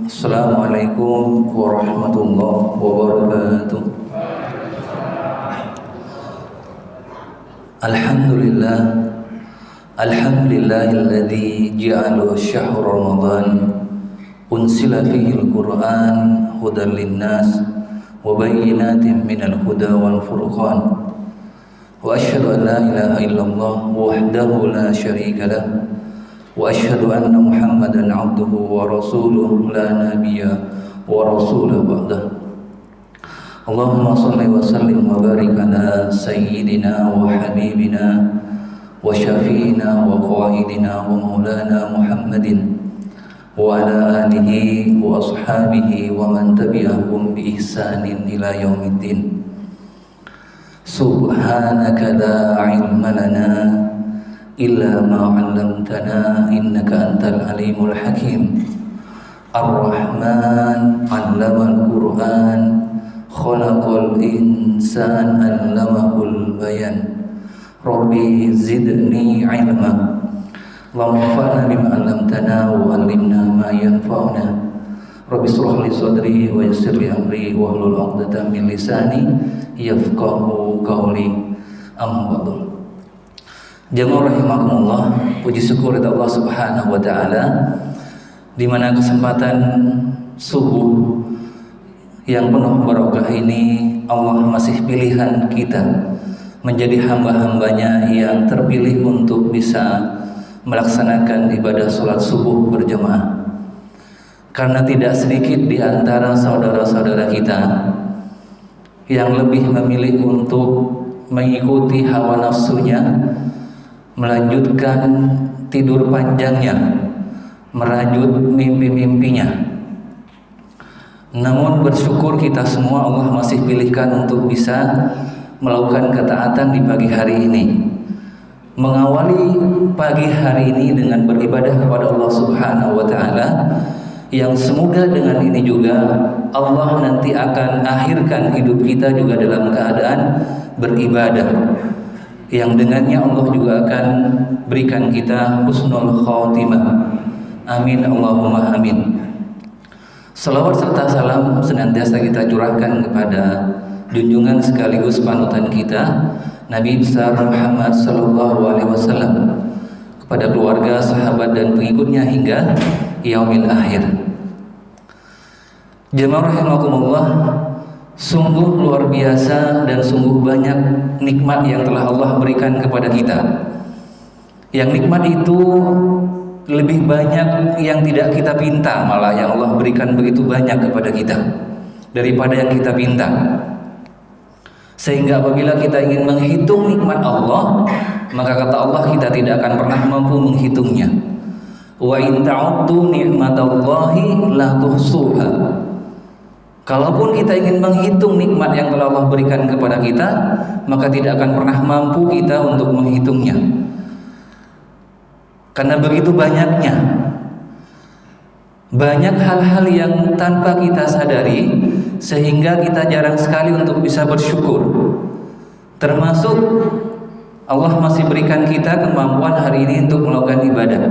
Assalamualaikum warahmatullahi wabarakatuh. Alhamdulillah, alhamdulillahilladzi ja'ala syahr Ramadan unsila fihi al-Qur'an hudan linnas wa bayyinatin minal huda wal furqan. Wa asyhadu an la ilaha illallah wahdahu la syarika lah wa asyhadu anna Muhammadan abduhu wa rasuluh la nabiyya wa rasulah ba'dah. Allahumma salli wa sallim wa barik ala sayyidina wa habibina wa syafi'ina wa qaidina wa maulana Muhammadin wa ala alihi wa ashabihi wa man tabi'ahum bi ihsanin ila yaumiddin. Subhanaka la ilma lana illa ma 'allamtana innaka antal alimul hakim. Ar-Rahman 'allamal Qur'an, khalaqal insan 'allamahul bayan. Rabbi zidni 'ilma. Allahumma anfa'na bima 'allamtana wa 'allimna ma yanfa'una. Rabbi shrah li sadri wa yassir li amri wa hlul 'uqdatam min lisani yafqahu qawli. Amma ba'du. Jamaah rahimakumullah, puji syukur kepada Allah Subhanahu wa taala di mana kesempatan subuh yang penuh barokah ini Allah masih pilihan kita menjadi hamba-hambanya yang terpilih untuk bisa melaksanakan ibadah sholat subuh berjamaah. Karena tidak sedikit di antara saudara-saudara kita yang lebih memilih untuk mengikuti hawa nafsunya, melanjutkan tidur panjangnya, merajut mimpi-mimpinya. Namun bersyukur kita semua Allah masih pilihkan untuk bisa melakukan ketaatan di pagi hari ini. Mengawali pagi hari ini dengan beribadah kepada Allah Subhanahu wa taala, yang semoga dengan ini juga Allah nanti akan akhirkan hidup kita juga dalam keadaan beribadah, yang dengannya Allah juga akan berikan kita husnul khatimah. Amin Allahumma amin. Salawat serta salam senantiasa kita curahkan kepada junjungan sekaligus panutan kita Nabi besar Muhammad sallallahu alaihi wasallam, kepada keluarga, sahabat dan pengikutnya hingga yaumil akhir. Jemaah rahimakumullah, sungguh luar biasa dan sungguh banyak nikmat yang telah Allah berikan kepada kita. Yang nikmat itu lebih banyak yang tidak kita pinta, malah yang Allah berikan begitu banyak kepada kita daripada yang kita pinta. Sehingga apabila kita ingin menghitung nikmat Allah, maka kata Allah kita tidak akan pernah mampu menghitungnya. Wa in ta'uddu ni'matallahi la tuhsuha. Kalaupun kita ingin menghitung nikmat yang telah Allah berikan kepada kita, maka tidak akan pernah mampu kita untuk menghitungnya. Karena begitu banyaknya. Banyak hal-hal yang tanpa kita sadari, sehingga kita jarang sekali untuk bisa bersyukur. Termasuk Allah masih berikan kita kemampuan hari ini untuk melakukan ibadah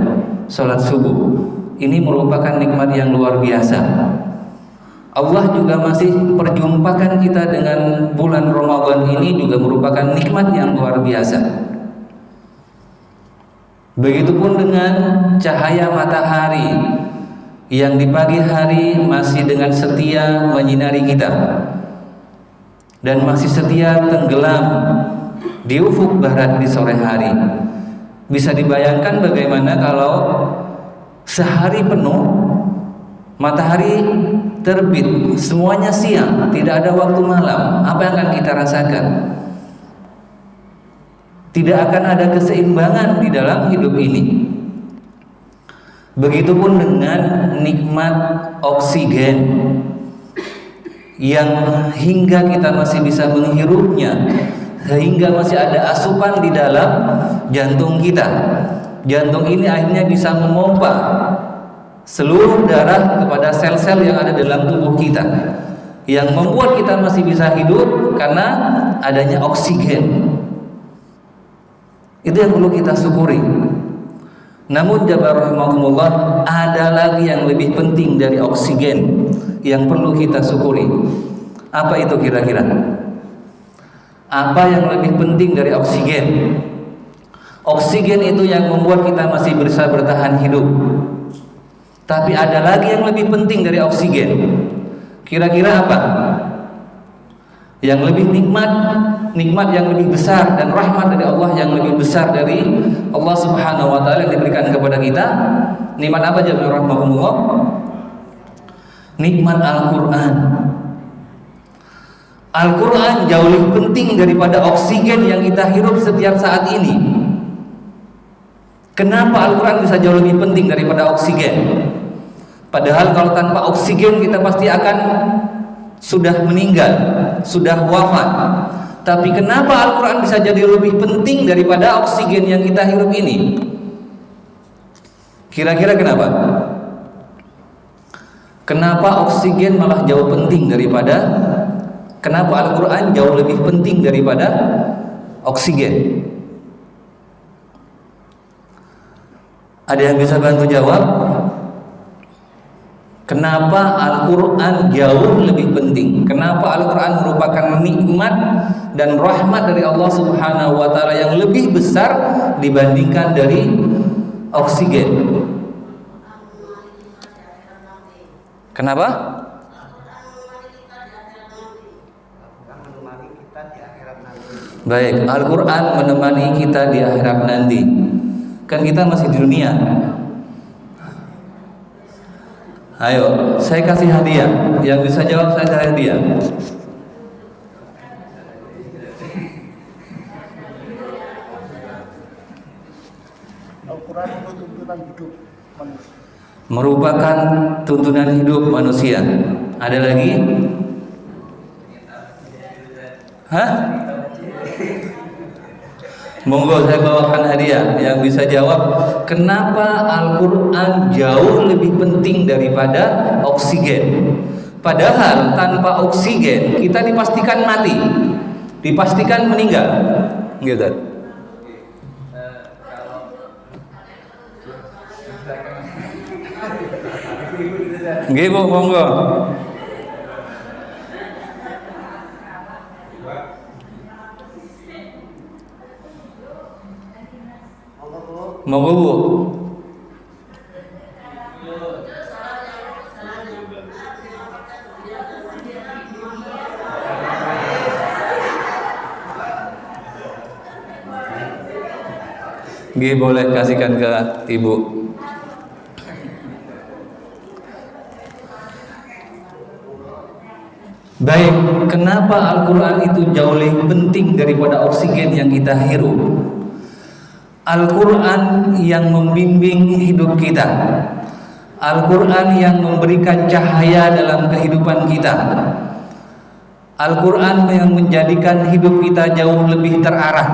sholat subuh. Ini merupakan nikmat yang luar biasa. Allah juga masih perjumpakan kita dengan bulan Ramadan ini juga merupakan nikmat yang luar biasa. Begitupun dengan cahaya matahari yang di pagi hari masih dengan setia menyinari kita dan masih setia tenggelam di ufuk barat di sore hari. Bisa dibayangkan bagaimana kalau sehari penuh matahari terbit, semuanya siang, tidak ada waktu malam. Apa yang akan kita rasakan? Tidak akan ada keseimbangan di dalam hidup ini. Begitupun dengan nikmat oksigen yang hingga kita masih bisa menghirupnya, sehingga masih ada asupan di dalam jantung kita. Jantung ini akhirnya bisa memompa seluruh darah kepada sel-sel yang ada dalam tubuh kita, yang membuat kita masih bisa hidup karena adanya oksigen. Itu yang perlu kita syukuri. Namun jamaah rahimakumullah, ada lagi yang lebih penting dari oksigen yang perlu kita syukuri. Apa itu kira-kira? Apa yang lebih penting dari oksigen? Oksigen itu yang membuat kita masih bisa bertahan hidup. Tapi ada lagi yang lebih penting dari oksigen. Kira-kira apa? Yang lebih nikmat yang lebih besar, dan rahmat dari Allah yang lebih besar dari Allah Subhanahu wa taala yang diberikan kepada kita. Nikmat apa jemaah rahmatullah? Nikmat Al-Qur'an. Al-Qur'an jauh lebih penting daripada oksigen yang kita hirup setiap saat ini. Kenapa Al-Qur'an bisa jauh lebih penting daripada oksigen? Padahal kalau tanpa oksigen kita pasti akan sudah meninggal, sudah wafat. Tapi kenapa Al-Quran bisa jadi lebih penting daripada oksigen yang kita hirup ini? Kira-kira kenapa? Kenapa oksigen malah jauh penting daripada, kenapa Al-Quran jauh lebih penting daripada oksigen? Ada yang bisa bantu jawab? Kenapa Al-Quran jauh lebih penting? Kenapa Al-Quran merupakan nikmat dan rahmat dari Allah Subhanahu wa ta'ala yang lebih besar dibandingkan dari oksigen? Kenapa? Baik, Al-Quran menemani kita di akhirat nanti. Kan kita masih di dunia. Ayo, saya kasih hadiah. Yang bisa jawab saya kasih hadiah. Al-Quran itu tuntunan hidup manusia. Merupakan tuntunan hidup manusia. Ada lagi? Hah? Monggo saya bawakan hadiah. Yang bisa jawab, kenapa Al-Quran jauh lebih penting daripada oksigen? Padahal tanpa oksigen kita dipastikan mati, dipastikan meninggal. Gitu. Nggih, Bu, monggo. Monggo, Bu. Nggih, boleh kasihkan ke Ibu. Baik, kenapa Al-Quran itu jauh lebih penting daripada oksigen yang kita hirup? Al-Quran yang membimbing hidup kita, Al-Quran yang memberikan cahaya dalam kehidupan kita, Al-Quran yang menjadikan hidup kita jauh lebih terarah.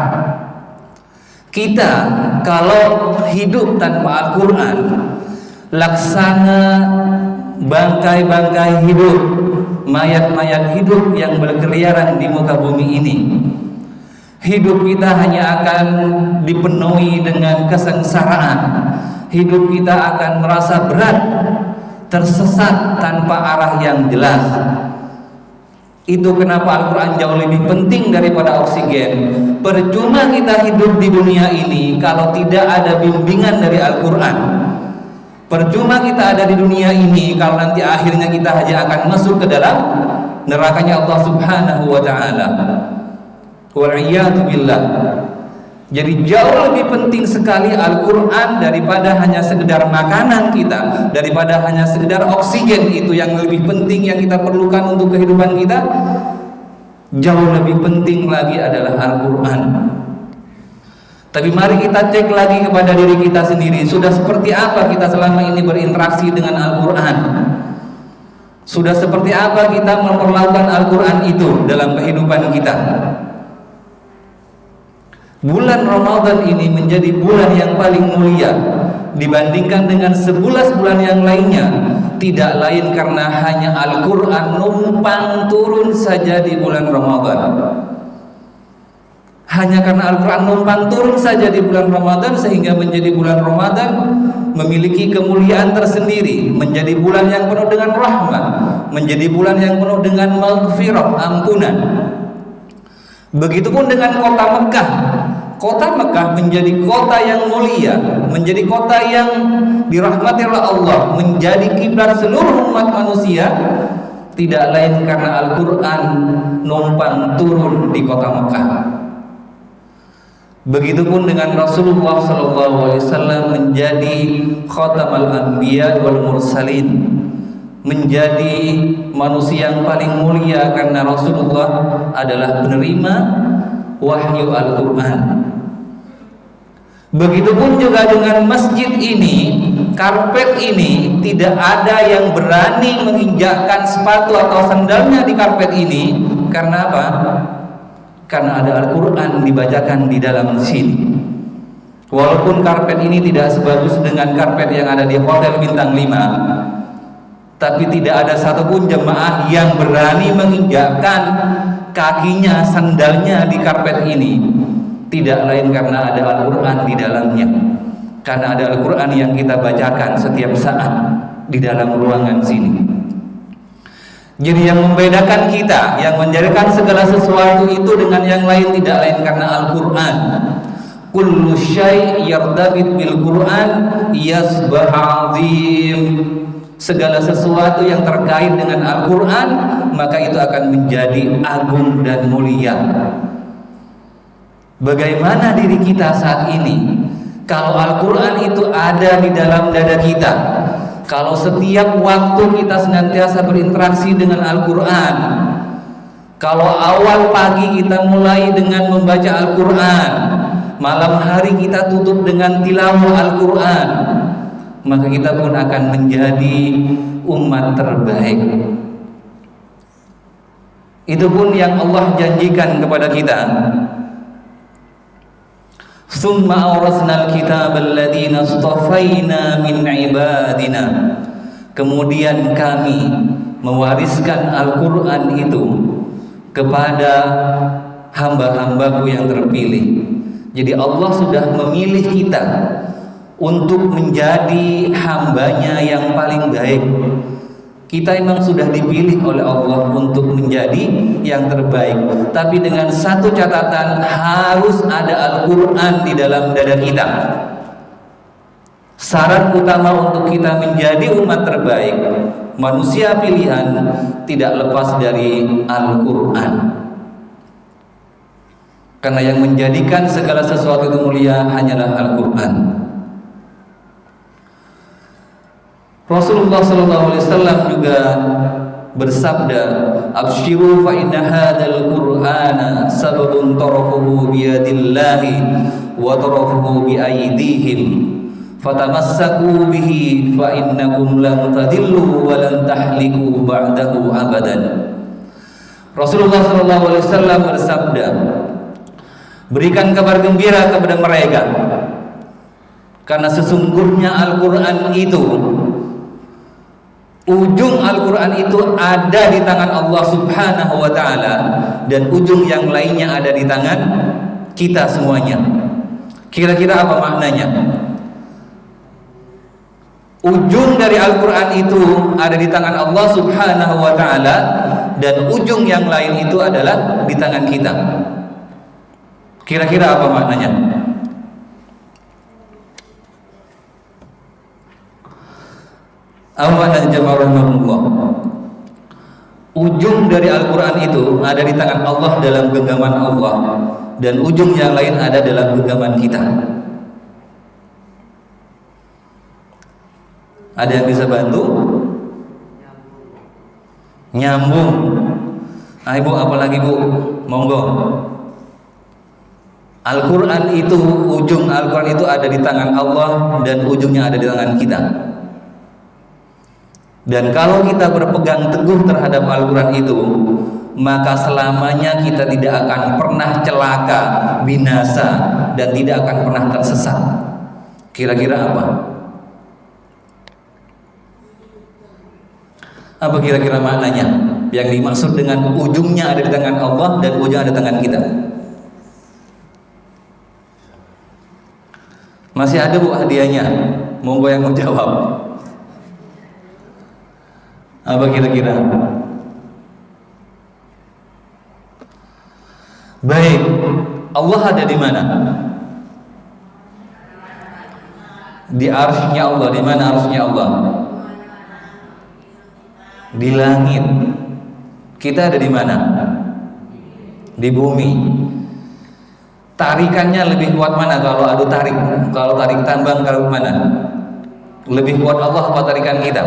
Kita kalau hidup tanpa Al-Quran, laksana bangkai-bangkai hidup, mayat-mayat hidup yang berkeliaran di muka bumi ini. Hidup kita hanya akan dipenuhi dengan kesengsaraan. Hidup kita akan merasa berat, tersesat tanpa arah yang jelas. Itu kenapa Al-Quran jauh lebih penting daripada oksigen. Percuma kita hidup di dunia ini kalau tidak ada bimbingan dari Al-Quran. Percuma kita ada di dunia ini kalau nanti akhirnya kita hanya akan masuk ke dalam nerakanya Allah Subhanahu wa ta'ala. Wa'iyadu billah. Jadi jauh lebih penting sekali Al-Quran daripada hanya sekedar makanan kita, daripada hanya sekedar oksigen itu yang lebih penting yang kita perlukan untuk kehidupan kita. Jauh lebih penting lagi adalah Al-Quran. Tapi mari kita cek lagi kepada diri kita sendiri. Sudah seperti apa kita selama ini berinteraksi dengan Al-Quran? Sudah seperti apa kita memperlakukan Al-Quran itu dalam kehidupan kita? Bulan Ramadan ini menjadi bulan yang paling mulia dibandingkan dengan 11 bulan yang lainnya. Tidak lain karena hanya Al-Quran numpang turun saja di bulan Ramadan. Hanya karena Al-Quran numpang turun saja di bulan Ramadan, sehingga menjadi bulan Ramadan memiliki kemuliaan tersendiri, menjadi bulan yang penuh dengan rahmat, menjadi bulan yang penuh dengan maghfirah, ampunan. Begitupun dengan kota Mekah. Kota Mekah menjadi kota yang mulia, menjadi kota yang dirahmati oleh Allah, menjadi kiblat seluruh umat manusia, tidak lain karena Al-Quran numpang turun di kota Mekah. Begitupun dengan Rasulullah SAW menjadi khatamal anbiya wal mursalin, menjadi manusia yang paling mulia karena Rasulullah adalah penerima wahyu Al-Quran. Begitupun juga dengan masjid ini, karpet ini, tidak ada yang berani menginjakkan sepatu atau sandalnya di karpet ini. Karena apa? Karena ada Al-Quran dibacakan di dalam sini. Walaupun karpet ini tidak sebagus dengan karpet yang ada di hotel bintang 5, tapi tidak ada satupun jemaah yang berani menginjakkan kakinya, sandalnya di karpet ini. Tidak lain karena ada Al-Quran di dalamnya, karena ada Al-Quran yang kita bacakan setiap saat di dalam ruangan sini. Jadi yang membedakan kita, yang menjadikan segala sesuatu itu dengan yang lain, tidak lain karena Al-Quran. Kullu syai' yardabit bil Quran yasbah azim. Segala sesuatu yang terkait dengan Al-Quran, maka itu akan menjadi agung dan mulia. Bagaimana diri kita saat ini? Kalau Al-Quran itu ada di dalam dada kita, kalau setiap waktu kita senantiasa berinteraksi dengan Al-Quran, kalau awal pagi kita mulai dengan membaca Al-Quran, malam hari kita tutup dengan tilawah Al-Quran, maka kita pun akan menjadi umat terbaik. Itu pun yang Allah janjikan kepada kita. Summa awrasnal kitab alladhina astafaina min ibadina. Kemudian kami mewariskan Al-Quran itu kepada hamba-hambaku yang terpilih. Jadi Allah sudah memilih kita untuk menjadi hambanya yang paling baik. Kita memang sudah dipilih oleh Allah untuk menjadi yang terbaik, tapi dengan satu catatan, harus ada Al-Quran di dalam dada kita. Syarat utama untuk kita menjadi umat terbaik, manusia pilihan, tidak lepas dari Al-Quran. Karena yang menjadikan segala sesuatu itu mulia hanyalah Al-Quran. Rasulullah SAW juga bersabda, "Abshiru fa inna hadzal Qur'ana sababun tarafuhu bi yadillahi wa tarafuhu bi aydihim fatamassaku bihi fa innakum lam tadillu wa lan tahliku ba'dahu abadan." Rasulullah SAW bersabda, berikan kabar gembira kepada mereka, karena sesungguhnya Al-Quran itu, ujung Al-Quran itu ada di tangan Allah Subhanahu wa ta'ala, dan ujung yang lainnya ada di tangan kita semuanya. Kira-kira apa maknanya? Ujung dari Al-Quran itu ada di tangan Allah Subhanahu wa ta'ala, dan ujung yang lain itu adalah di tangan kita. Kira-kira apa maknanya? Awalan jamaah rahimahullah. Ujung dari Al-Quran itu ada di tangan Allah dalam genggaman Allah, dan ujung yang lain ada dalam genggaman kita. Ada yang bisa bantu? Nyambung. Ah, Ibu, apalagi Bu? Monggo. Al-Quran itu, ujung Al-Quran itu ada di tangan Allah, dan ujungnya ada di tangan kita. Dan kalau kita berpegang teguh terhadap Al-Quran itu, maka selamanya kita tidak akan pernah celaka, binasa, dan tidak akan pernah tersesat. Kira-kira apa? Apa kira-kira maknanya? Yang dimaksud dengan ujungnya ada di tangan Allah dan ujungnya ada di tangan kita. Masih ada Bu hadiahnya. Monggo yang mau jawab. Apa kira-kira? Baik, Allah ada di mana? Di arsy-Nya Allah. Di mana arsy-Nya Allah? Di langit. Kita ada di mana? Di bumi. Tarikannya lebih kuat mana kalau adu tarik? Kalau tarik tambang kalau mana? Lebih kuat Allah apa tarikan kita?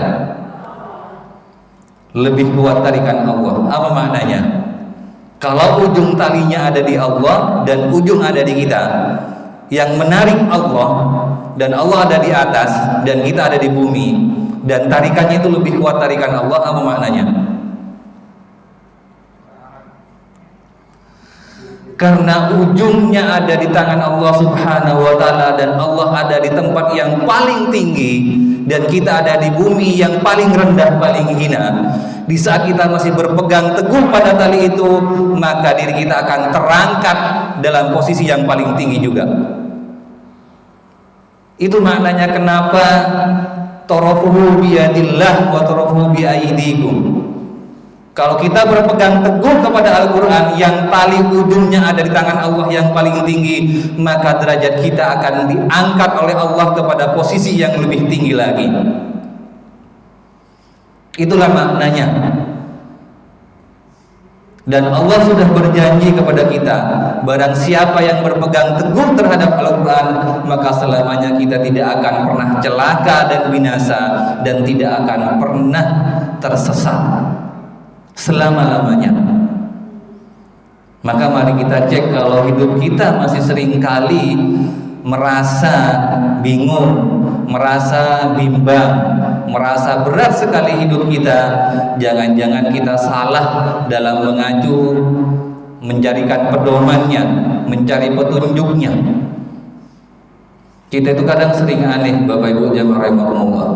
Lebih kuat tarikan Allah. Apa maknanya? Kalau ujung talinya ada di Allah dan ujung ada di kita, yang menarik Allah dan Allah ada di atas dan kita ada di bumi, dan tarikannya itu lebih kuat tarikan Allah, apa maknanya? Karena ujungnya ada di tangan Allah Subhanahu wa ta'ala, dan Allah ada di tempat yang paling tinggi dan kita ada di bumi yang paling rendah, paling hina. Di saat kita masih berpegang teguh pada tali itu, maka diri kita akan terangkat dalam posisi yang paling tinggi juga. Itu maknanya kenapa tarafuhu biyadillah wa tarafuhu biaidikum. Kalau kita berpegang teguh kepada Al-Quran yang tali ujungnya ada di tangan Allah yang paling tinggi, maka derajat kita akan diangkat oleh Allah kepada posisi yang lebih tinggi lagi. Itulah maknanya. Dan Allah sudah berjanji kepada kita, barang siapa yang berpegang teguh terhadap Al-Quran, maka selamanya kita tidak akan pernah celaka dan binasa, dan tidak akan pernah tersesat selama-lamanya. Maka mari kita cek kalau hidup kita masih sering kali merasa bingung, merasa bimbang, merasa berat sekali hidup kita, jangan-jangan kita salah dalam mengacu, mencarikan pedomannya, mencari petunjuknya. Kita itu kadang sering aneh, Bapak Ibu jamaah rahimakumullah.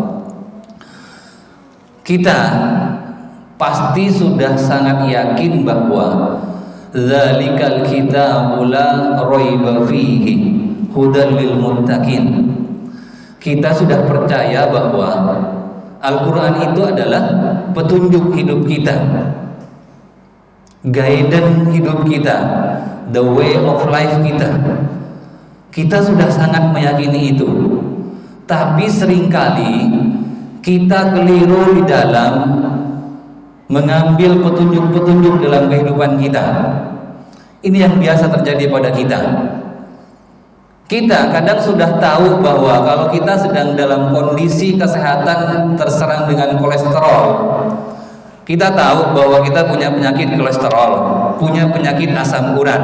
Kita pasti sudah sangat yakin bahwa zalikal kitabu la raiba fihi hudal lil muttaqin. Kita sudah percaya bahwa Al-Quran itu adalah petunjuk hidup kita, guidance hidup kita, the way of life kita. Kita sudah sangat meyakini itu. Tapi seringkali kita keliru di dalam mengambil petunjuk-petunjuk dalam kehidupan kita. Ini yang biasa terjadi pada kita. Kita kadang sudah tahu bahwa kalau kita sedang dalam kondisi kesehatan terserang dengan kolesterol, kita tahu bahwa kita punya penyakit kolesterol, punya penyakit asam urat.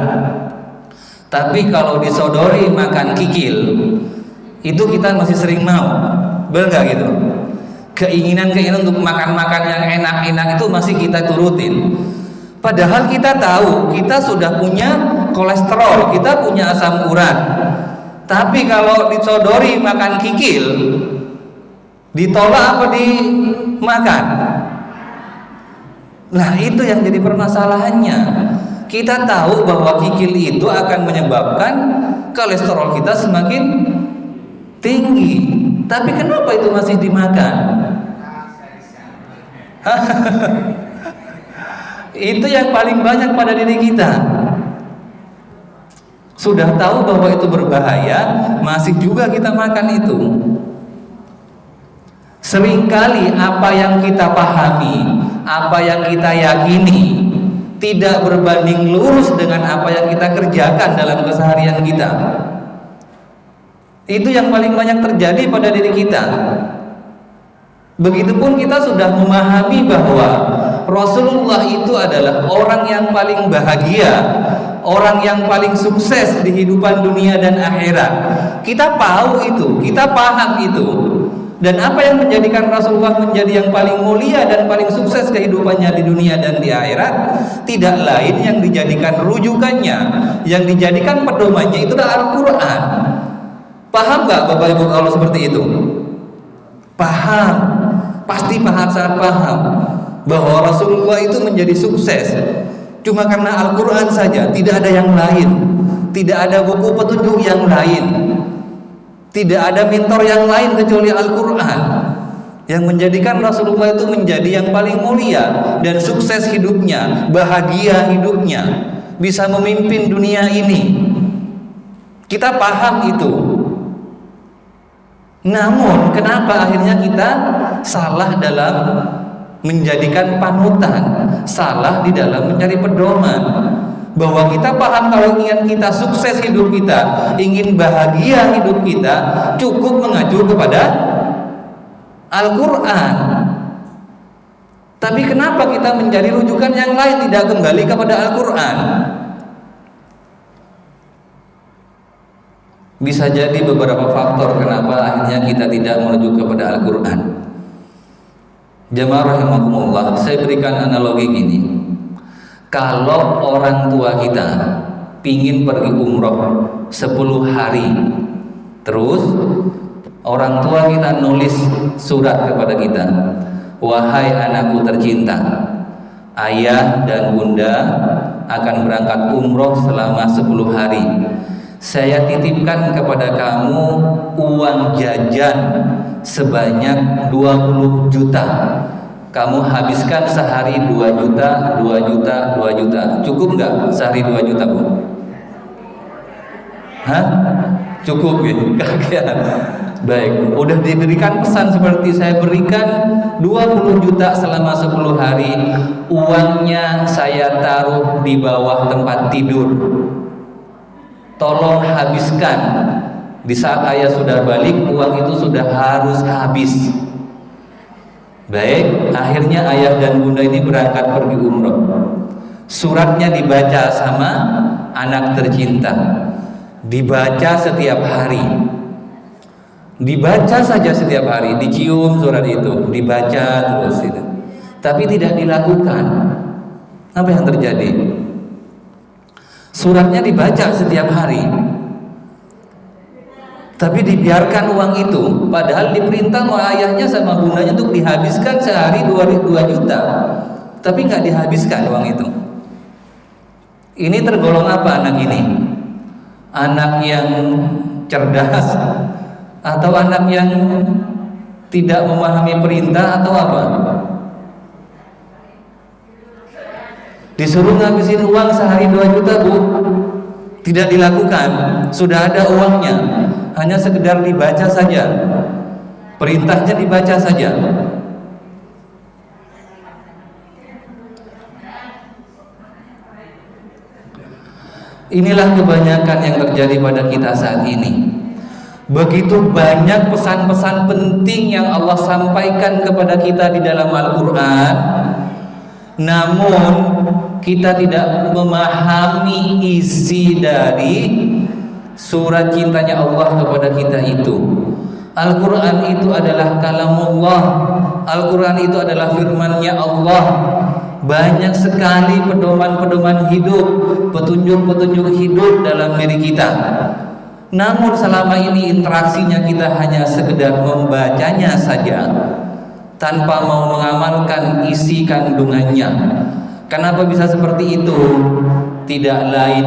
Tapi kalau disodori makan kikil, itu kita masih sering mau, benar gak gitu? Keinginan-keinginan untuk makan-makan yang enak-enak itu masih kita turutin. Padahal kita tahu kita sudah punya kolesterol, kita punya asam urat. Tapi kalau disodori makan kikil, ditolak apa dimakan? Nah itu yang jadi permasalahannya. Kita tahu bahwa kikil itu akan menyebabkan kolesterol kita semakin tinggi. Tapi kenapa itu masih dimakan? Itu yang paling banyak pada diri kita. Sudah tahu bahwa itu berbahaya, masih juga kita makan itu. Seringkali apa yang kita pahami, apa yang kita yakini tidak berbanding lurus dengan apa yang kita kerjakan dalam keseharian kita. Itu yang paling banyak terjadi pada diri kita. Begitupun kita sudah memahami bahwa Rasulullah itu adalah orang yang paling bahagia, orang yang paling sukses di kehidupan dunia dan akhirat. Kita tahu itu, kita paham itu. Dan apa yang menjadikan Rasulullah menjadi yang paling mulia dan paling sukses kehidupannya di dunia dan di akhirat, tidak lain yang dijadikan rujukannya, yang dijadikan pedomannya itu adalah Al-Quran. Paham gak Bapak Ibu kalau seperti itu? Paham, pasti paham, sangat paham bahwa Rasulullah itu menjadi sukses cuma karena Al-Quran saja, tidak ada yang lain, tidak ada buku petunjuk yang lain, Tidak ada mentor yang lain kecuali Al-Quran, yang menjadikan Rasulullah itu menjadi yang paling mulia dan sukses hidupnya, bahagia hidupnya, bisa memimpin dunia ini. Kita paham itu. Namun kenapa akhirnya kita salah dalam menjadikan panutan, salah di dalam mencari pedoman? Bahwa kita paham kalau ingin kita sukses hidup kita, ingin bahagia hidup kita, cukup mengacu kepada Al-Quran. Tapi kenapa kita mencari rujukan yang lain, tidak kembali kepada Al-Quran? Bisa jadi beberapa faktor kenapa akhirnya kita tidak merujuk kepada Al-Quran. Jamaah rahimakumullah, saya berikan analogi gini. Kalau orang tua kita pingin pergi umroh 10 hari, terus orang tua kita nulis surat kepada kita, wahai anakku tercinta, ayah dan bunda akan berangkat umroh selama 10 hari. Saya titipkan kepada kamu uang jajan sebanyak 20 juta. Kamu habiskan sehari 2 juta, 2 juta, 2 juta. Cukup nggak sehari 2 juta, Bu? Hah? Cukup ya? Kaget. Baik, udah diberikan pesan seperti saya berikan 20 juta selama 10 hari. Uangnya saya taruh di bawah tempat tidur. Tolong habiskan. Di saat ayah sudah balik, uang itu sudah harus habis. Baik, akhirnya ayah dan bunda ini berangkat pergi umroh. Suratnya dibaca sama anak tercinta, dibaca setiap hari, dibaca saja setiap hari, dicium surat itu, dibaca terus itu, tapi tidak dilakukan. Apa yang terjadi? Suratnya dibaca setiap hari, tapi dibiarkan uang itu, padahal diperintah oleh ayahnya sama bundanya untuk dihabiskan sehari 2 juta, tapi nggak dihabiskan uang itu. Ini tergolong apa anak ini? Anak yang cerdas atau anak yang tidak memahami perintah atau apa? Disuruh ngabisin uang sehari 2 juta, Bu, tidak dilakukan. Sudah ada uangnya, hanya sekedar dibaca saja, perintahnya dibaca saja. Inilah kebanyakan yang terjadi pada kita saat ini. Begitu banyak pesan-pesan penting yang Allah sampaikan kepada kita di dalam Al-Quran, namun kita tidak memahami isi dari surat cintanya Allah kepada kita itu. Al-Quran itu adalah kalamullah, Al-Quran itu adalah firman-Nya Allah. Banyak sekali pedoman-pedoman hidup, petunjuk-petunjuk hidup dalam diri kita. Namun selama ini interaksinya kita hanya sekedar membacanya saja, tanpa mau mengamalkan isi kandungannya. Kenapa bisa seperti itu? Tidak lain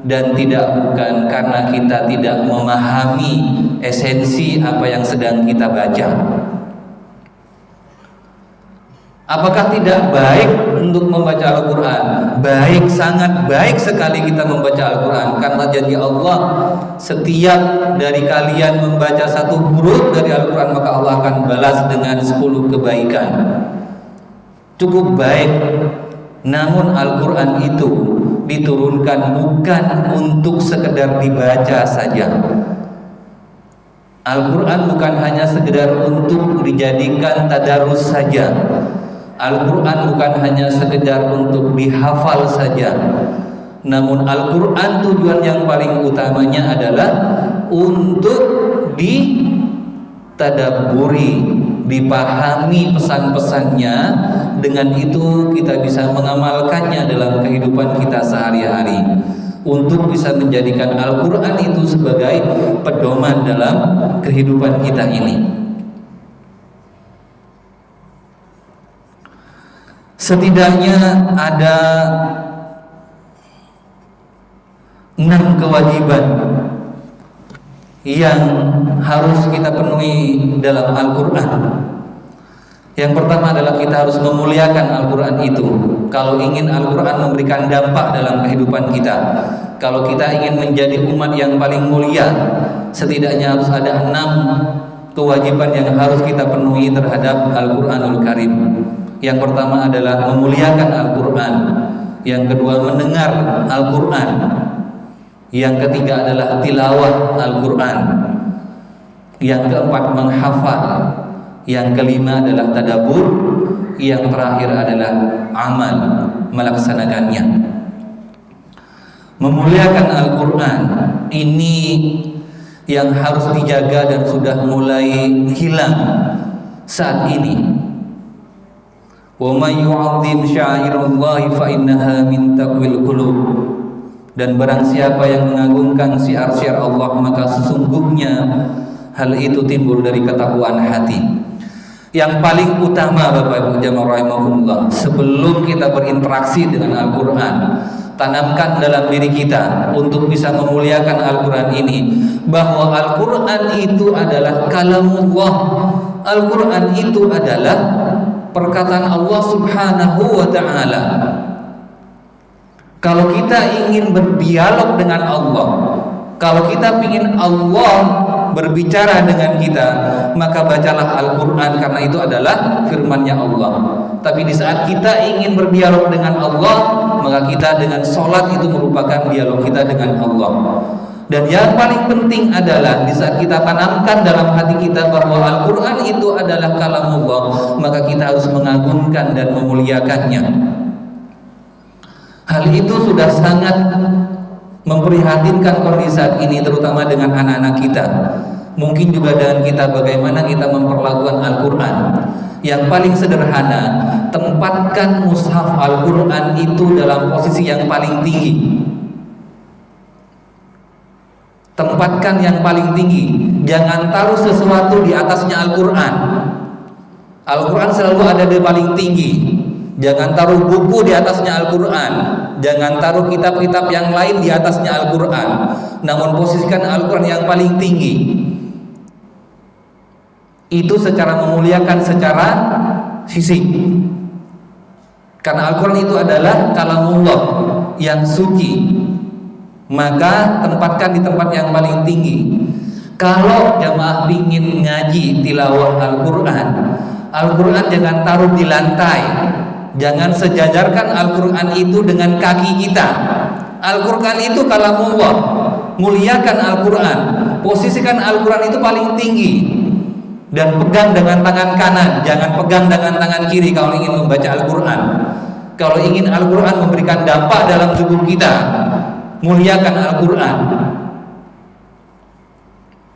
dan tidak bukan karena kita tidak memahami esensi apa yang sedang kita baca. Apakah tidak baik untuk membaca Al-Quran? Baik, sangat baik sekali kita membaca Al-Quran, karena janji Allah, setiap dari kalian membaca 1 huruf dari Al-Quran maka Allah akan balas dengan 10 kebaikan. Cukup baik. Namun Al-Quran itu diturunkan bukan untuk sekedar dibaca saja. Al-Quran bukan hanya sekedar untuk dijadikan tadarus saja. Al-Quran bukan hanya sekedar untuk dihafal saja. Namun Al-Quran tujuan yang paling utamanya adalah untuk ditadabburi, dipahami pesan-pesannya. Dengan itu kita bisa mengamalkannya dalam kehidupan kita sehari-hari, untuk bisa menjadikan Al-Quran itu sebagai pedoman dalam kehidupan kita ini. Setidaknya ada 6 kewajiban yang harus kita penuhi dalam Al-Quran. Yang pertama adalah kita harus memuliakan Al-Quran itu. Kalau ingin Al-Quran memberikan dampak dalam kehidupan kita, kalau kita ingin menjadi umat yang paling mulia, setidaknya harus ada 6 kewajiban yang harus kita penuhi terhadap Al-Quranul Karim. Yang pertama adalah memuliakan Al-Quran. Yang kedua mendengar Al-Quran. Yang ketiga adalah tilawah Al-Quran. Yang keempat menghafal. Yang kelima adalah tadabbur. Yang terakhir adalah amal, melaksanakannya. Memuliakan Al-Quran ini yang harus dijaga dan sudah mulai hilang saat ini. Wa may yu'azzim sya'irallahi fa innaha min taqwil qulub. Dan barang siapa yang mengagungkan syiar-syiar Allah, maka sesungguhnya hal itu timbul dari ketakwaan hati. Yang paling utama Bapak Ibu jamaah rahimakumullah, sebelum kita berinteraksi dengan Al-Quran, tanamkan dalam diri kita untuk bisa memuliakan Al-Quran ini, bahwa Al-Quran itu adalah kalamullah. Al-Quran itu adalah perkataan Allah Subhanahu wa ta'ala. Kalau kita ingin berdialog dengan Allah, kalau kita ingin Allah berbicara dengan kita, maka bacalah Al-Quran, karena itu adalah firman-Nya Allah. Tapi di saat kita ingin berdialog dengan Allah, maka kita dengan sholat itu merupakan dialog kita dengan Allah. Dan yang paling penting adalah di saat kita tanamkan dalam hati kita bahwa Al-Quran itu adalah kalamullah, maka kita harus mengagungkan dan memuliakannya. Hal itu sudah sangat memprihatinkan kondisi saat ini, terutama dengan anak-anak kita. Mungkin juga dengan kita, bagaimana kita memperlakukan Al-Quran. Yang paling sederhana, tempatkan mushaf Al-Quran itu dalam posisi yang paling tinggi. Tempatkan yang paling tinggi. Jangan taruh sesuatu di atasnya Al-Quran. Al-Quran selalu ada di paling tinggi. Jangan taruh buku di atasnya Al-Quran. Jangan taruh kitab-kitab yang lain di atasnya Al-Quran. Namun posisikan Al-Quran yang paling tinggi. Itu secara memuliakan secara fisik. Karena Al-Quran itu adalah kalamullah yang suci, maka tempatkan di tempat yang paling tinggi. Kalau jamaah ingin ngaji tilawah Al-Quran, Al-Quran jangan taruh di lantai. Jangan sejajarkan Al-Quran itu dengan kaki kita. Al-Quran itu kalamullah. Muliakan Al-Quran. Posisikan Al-Quran itu paling tinggi. Dan pegang dengan tangan kanan, jangan pegang dengan tangan kiri kalau ingin membaca Al-Quran. Kalau ingin Al-Quran memberikan dampak dalam tubuh kita, muliakan Al-Quran.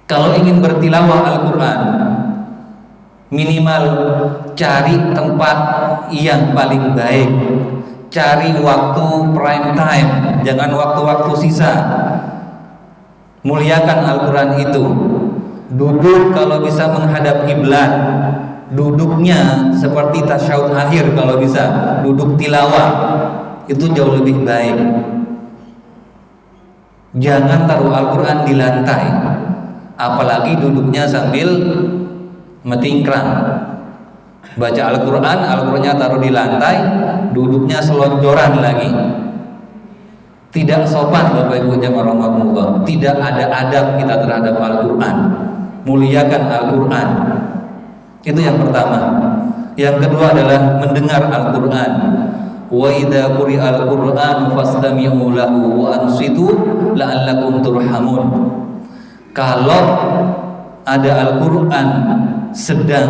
Kalau ingin bertilawah Al-Quran, minimal cari tempat yang paling baik. Cari waktu prime time, jangan waktu-waktu sisa. Muliakan Al-Quran itu. Duduk kalau bisa menghadap kiblat. Duduknya seperti tasyahud akhir kalau bisa. Duduk tilawah. Itu jauh lebih baik. Jangan taruh Al-Quran di lantai. Apalagi duduknya sambil metingkrang. Baca Al-Quran, Al-Qurannya taruh di lantai, duduknya selonjoran lagi. Tidak sopan Bapak Ibu jamaah rahimakumullah. Tidak ada adab kita terhadap Al-Quran. Muliakan Al-Quran. Itu yang pertama. Yang kedua adalah mendengar Al-Quran. Wa idza quri'al Qur'an fastami'u lahu wa ansitu la'allakum turhamun. Kalau ada Al-Quran sedang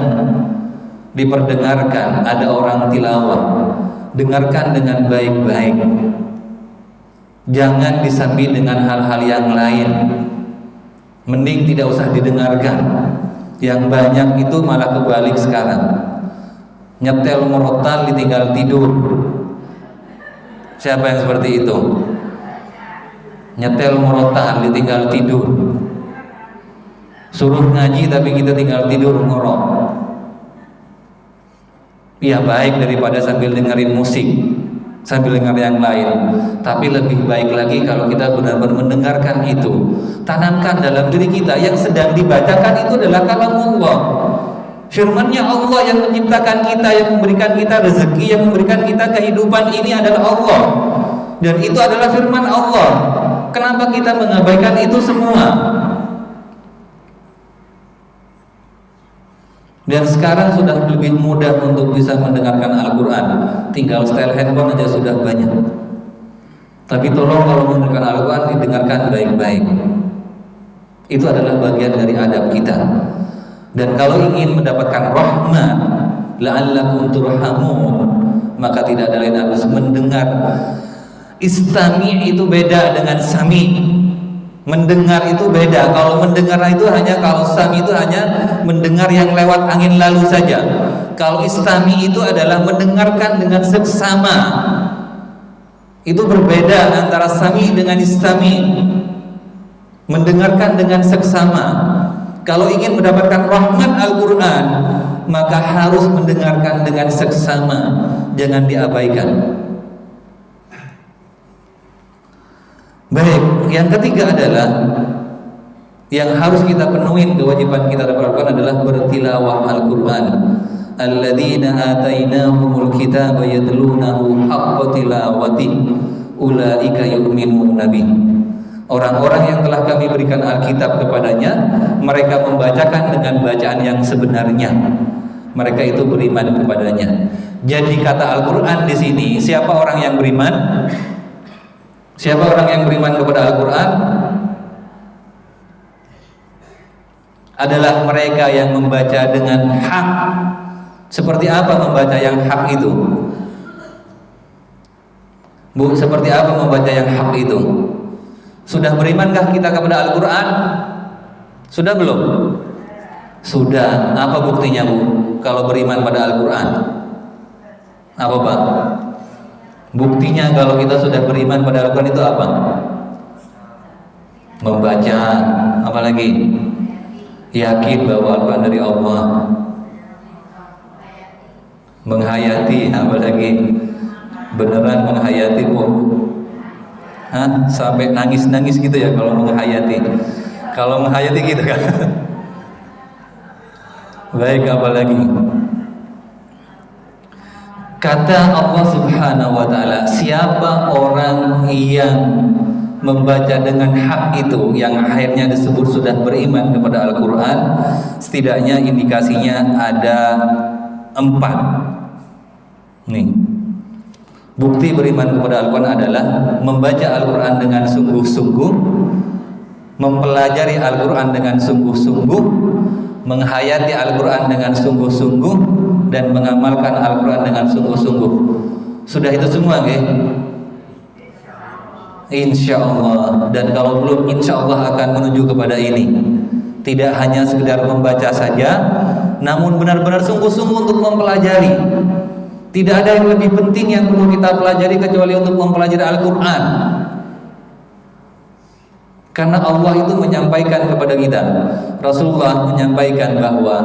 diperdengarkan, ada orang tilawah, dengarkan dengan baik-baik. Jangan disambi dengan hal-hal yang lain. Mending tidak usah didengarkan. Yang banyak itu malah kebalik sekarang. Nyetel murotal ditinggal tidur. Siapa yang seperti itu? Nyetel murotal ditinggal tidur. Suruh ngaji tapi kita tinggal tidur ngorok. Ya baik daripada sambil dengerin musik. sambil dengar yang lain. Tapi lebih baik lagi kalau kita benar-benar mendengarkan itu. Tanamkan dalam diri kita yang sedang dibacakan itu adalah kalamullah. Firman-Nya Allah yang menciptakan kita, yang memberikan kita rezeki, yang memberikan kita kehidupan ini adalah Allah. Dan itu adalah firman Allah. Kenapa kita mengabaikan itu semua? Dan sekarang sudah lebih mudah untuk bisa mendengarkan Al-Quran. Tinggal setel handphone aja sudah banyak. Tapi tolong kalau mendengarkan Al-Quran didengarkan baik-baik. Itu adalah bagian dari adab kita. Dan kalau ingin mendapatkan rahmat, la'allakum turhamun, maka tidak ada lain harus mendengar. Istami itu beda dengan sami. Mendengar itu beda. Kalau mendengar itu hanya, kalau sami itu hanya mendengar yang lewat angin lalu saja. Kalau istami itu adalah mendengarkan dengan seksama. Itu berbeda antara sami dengan istami. Mendengarkan dengan seksama. Kalau ingin mendapatkan rahmat Al-Quran, maka harus mendengarkan dengan seksama. Jangan diabaikan. Baik, yang ketiga adalah yang harus kita penuhi, kewajiban kita lakukan adalah bertilawah Al-Quran. Alladzina atainahumul kitaba yatlunahu haqqa tilawati ulaika yu'minuna bih. Orang-orang yang telah kami berikan Alkitab kepadanya, mereka membacakan dengan bacaan yang sebenarnya. Mereka itu beriman kepadanya. Jadi kata Al-Quran di sini, siapa orang yang beriman? Siapa orang yang beriman kepada Al-Quran? Adalah mereka yang membaca dengan hak. Seperti apa membaca yang hak itu? Bu, seperti apa membaca yang hak itu? Sudah berimankah kita kepada Al-Quran? Sudah belum? Sudah. Apa buktinya, Bu? Kalau beriman pada Al-Quran? Apa, Pak? Buktinya kalau kita sudah beriman pada Al-Quran itu apa? Membaca, apalagi? Yakin bahwa Al-Quran dari Allah. Menghayati, apalagi? Beneran menghayati, Bu? Hah? Sampai nangis-nangis gitu ya kalau menghayati. Kalau menghayati gitu kan. Baik, apalagi? Kata Allah Subhanahu wa ta'ala, siapa orang yang membaca dengan hak itu, yang akhirnya disebut sudah beriman kepada Al-Quran, setidaknya indikasinya ada 4. Nih, bukti beriman kepada Al-Quran adalah membaca Al-Quran dengan sungguh-sungguh, mempelajari Al-Quran dengan sungguh-sungguh, menghayati Al-Quran dengan sungguh-sungguh, dan mengamalkan Al-Quran dengan sungguh-sungguh. Sudah itu semua, nggih? Insya Allah. Dan kalau belum, insya Allah akan menuju kepada ini. Tidak hanya sekedar membaca saja, namun benar-benar sungguh-sungguh untuk mempelajari. Tidak ada yang lebih penting yang perlu kita pelajari kecuali untuk mempelajari Al-Quran. Karena Allah itu menyampaikan kepada kita, Rasulullah menyampaikan bahwa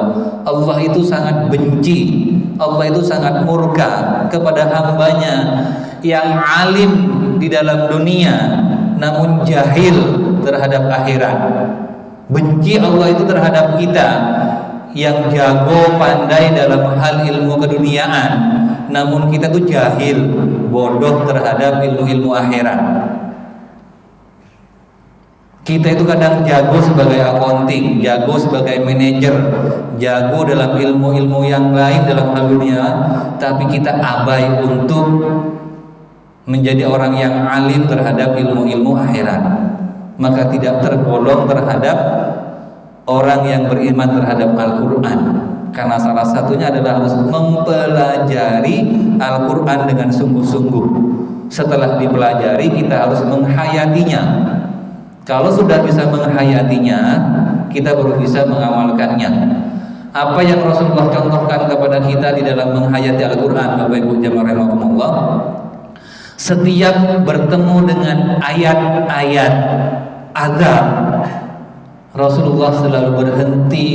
Allah itu sangat benci, Allah itu sangat murka kepada hambanya yang alim di dalam dunia namun jahil terhadap akhirat. Benci Allah itu terhadap kita yang jago pandai dalam hal ilmu keduniaan, namun kita tuh jahil, bodoh terhadap ilmu-ilmu akhirat. Kita itu kadang jago sebagai accounting, jago sebagai manajer, jago dalam ilmu-ilmu yang lain dalam hal dunia, tapi kita abai untuk menjadi orang yang alim terhadap ilmu-ilmu akhirat. Maka tidak tergolong terhadap orang yang beriman terhadap Al-Quran. Karena salah satunya adalah harus mempelajari Al-Quran dengan sungguh-sungguh. Setelah dipelajari, kita harus menghayatinya. Kalau sudah bisa menghayatinya, kita baru bisa mengamalkannya. Apa yang Rasulullah contohkan kepada kita di dalam menghayati Al-Quran, Bapak Ibu jamaah rahimakumullah, setiap bertemu dengan ayat-ayat azab, Rasulullah selalu berhenti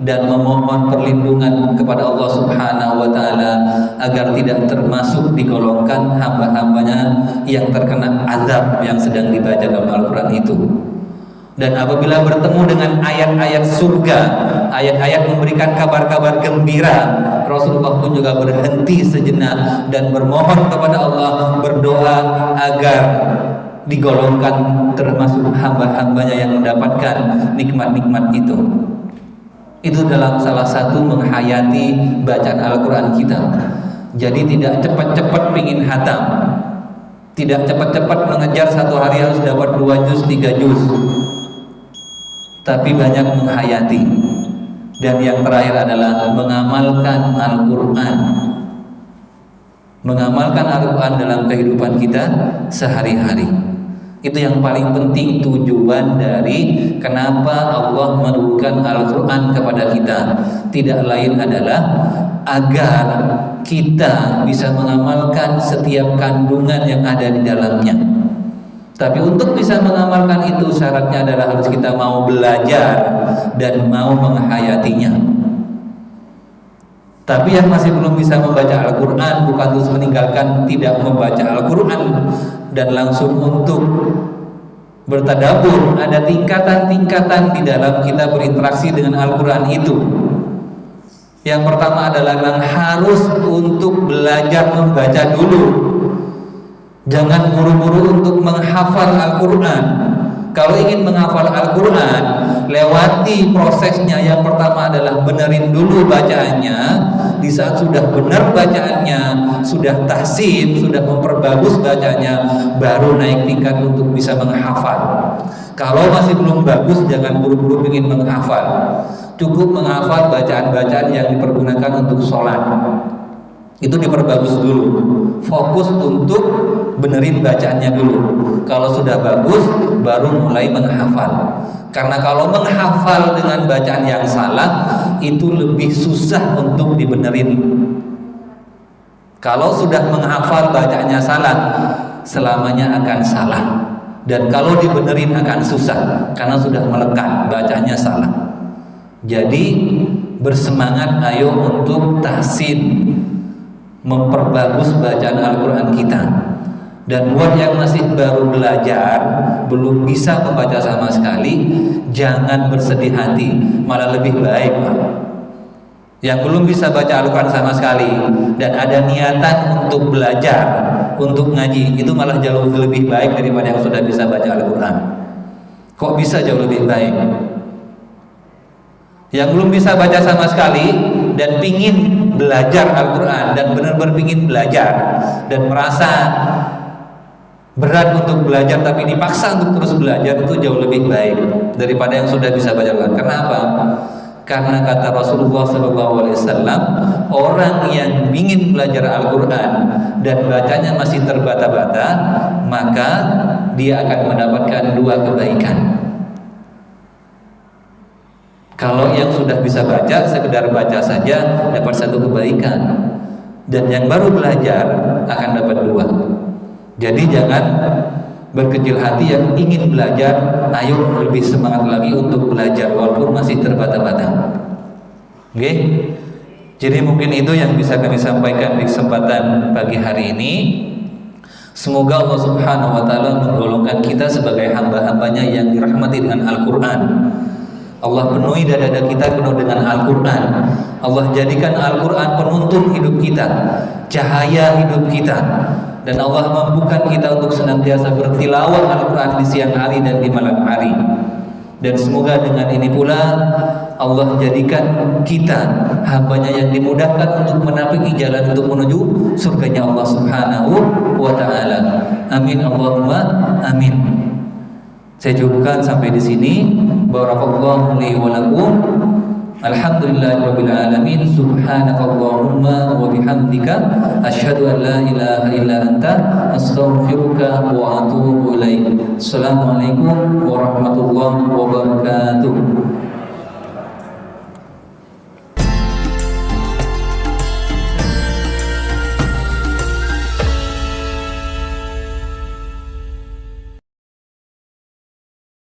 dan memohon perlindungan kepada Allah Subhanahu wa taala agar tidak termasuk digolongkan hamba-hambanya yang terkena azab yang sedang dibaca dalam Al-Qur'an itu. Dan apabila bertemu dengan ayat-ayat surga, ayat-ayat memberikan kabar-kabar gembira, Rasulullah pun juga berhenti sejenak dan bermohon kepada Allah, berdoa agar digolongkan termasuk hamba-hambanya yang mendapatkan nikmat-nikmat itu. Itu dalam salah satu menghayati bacaan Al-Quran kita. Jadi tidak cepat-cepat pingin hatam, tidak cepat-cepat mengejar satu hari harus dapat 2 juz, 3 juz, tapi banyak menghayati. Dan yang terakhir adalah mengamalkan Al-Quran. Mengamalkan Al-Quran dalam kehidupan kita sehari-hari. Itu yang paling penting, tujuan dari kenapa Allah menurunkan Al-Quran kepada kita. Tidak lain adalah agar kita bisa mengamalkan setiap kandungan yang ada di dalamnya. Tapi untuk bisa mengamalkan itu syaratnya adalah harus kita mau belajar dan mau menghayatinya. Tapi yang masih belum bisa membaca Al-Quran bukan terus meninggalkan tidak membaca Al-Quran dan langsung untuk bertadabur. Ada tingkatan-tingkatan di dalam kita berinteraksi dengan Al-Quran itu. Yang pertama adalah yang harus untuk belajar membaca dulu. Jangan buru-buru untuk menghafal Al-Quran. Kalau ingin menghafal Al-Quran, lewati prosesnya. Yang pertama adalah benerin dulu bacaannya. Di saat sudah benar bacaannya, sudah tahsin, sudah memperbagus bacaannya, baru naik tingkat untuk bisa menghafal. Kalau masih belum bagus, jangan buru-buru ingin menghafal. Cukup menghafal bacaan-bacaan yang dipergunakan untuk sholat. Itu diperbagus dulu. Fokus untuk benerin bacaannya dulu. Kalau sudah bagus, baru mulai menghafal. Karena kalau menghafal dengan bacaan yang salah, itu lebih susah untuk dibenerin. Kalau sudah menghafal bacaannya salah, selamanya akan salah. Dan kalau dibenerin akan susah, karena sudah melekat bacaannya salah. Jadi bersemangat ayo untuk tahsin, memperbagus bacaan Al-Quran kita. Dan buat yang masih baru belajar, belum bisa membaca sama sekali, jangan bersedih hati, malah lebih baik, Pak. Yang belum bisa baca Al-Quran sama sekali dan ada niatan untuk belajar, untuk ngaji, itu malah jauh lebih baik daripada yang sudah bisa baca Al-Quran. Kok bisa jauh lebih baik? Yang belum bisa baca sama sekali dan pingin belajar Al-Quran dan benar-benar pingin belajar dan merasa berat untuk belajar tapi dipaksa untuk terus belajar, itu jauh lebih baik daripada yang sudah bisa baca Al-Quran. Kenapa? Karena kata Rasulullah SAW, orang yang ingin belajar Al-Quran dan bacanya masih terbata-bata, maka dia akan mendapatkan 2 kebaikan. Kalau yang sudah bisa baca, sekedar baca saja dapat 1 kebaikan, dan yang baru belajar akan dapat 2. Jadi jangan berkecil hati. Yang ingin belajar, ayo lebih semangat lagi untuk belajar walaupun masih terbata-bata. Oke? Jadi mungkin itu yang bisa kami sampaikan di kesempatan pagi hari ini. Semoga Allah Subhanahu wa taala menggolongkan kita sebagai hamba-hambanya yang dirahmati dengan Al-Quran. Allah penuhi dada-dada kita penuh dengan Al-Quran. Allah jadikan Al-Quran penuntun hidup kita, cahaya hidup kita. Dan Allah mampukan kita untuk senantiasa bertilawah Al-Quran di siang hari dan di malam hari. Dan semoga dengan ini pula Allah jadikan kita hambanya yang dimudahkan untuk menapiki jalan untuk menuju surganya Allah Subhanahu wa ta'ala. Amin Allahumma amin. Saya cukupkan sampai di sini. Barakallahu li wa lakum. Alhamdulillahirabbil alamin. Subhanakallahumma wa bihamdika asyhadu an la ilaha illa anta astaghfiruka wa atubu ilaik. Assalamualaikum warahmatullahi wabarakatuh.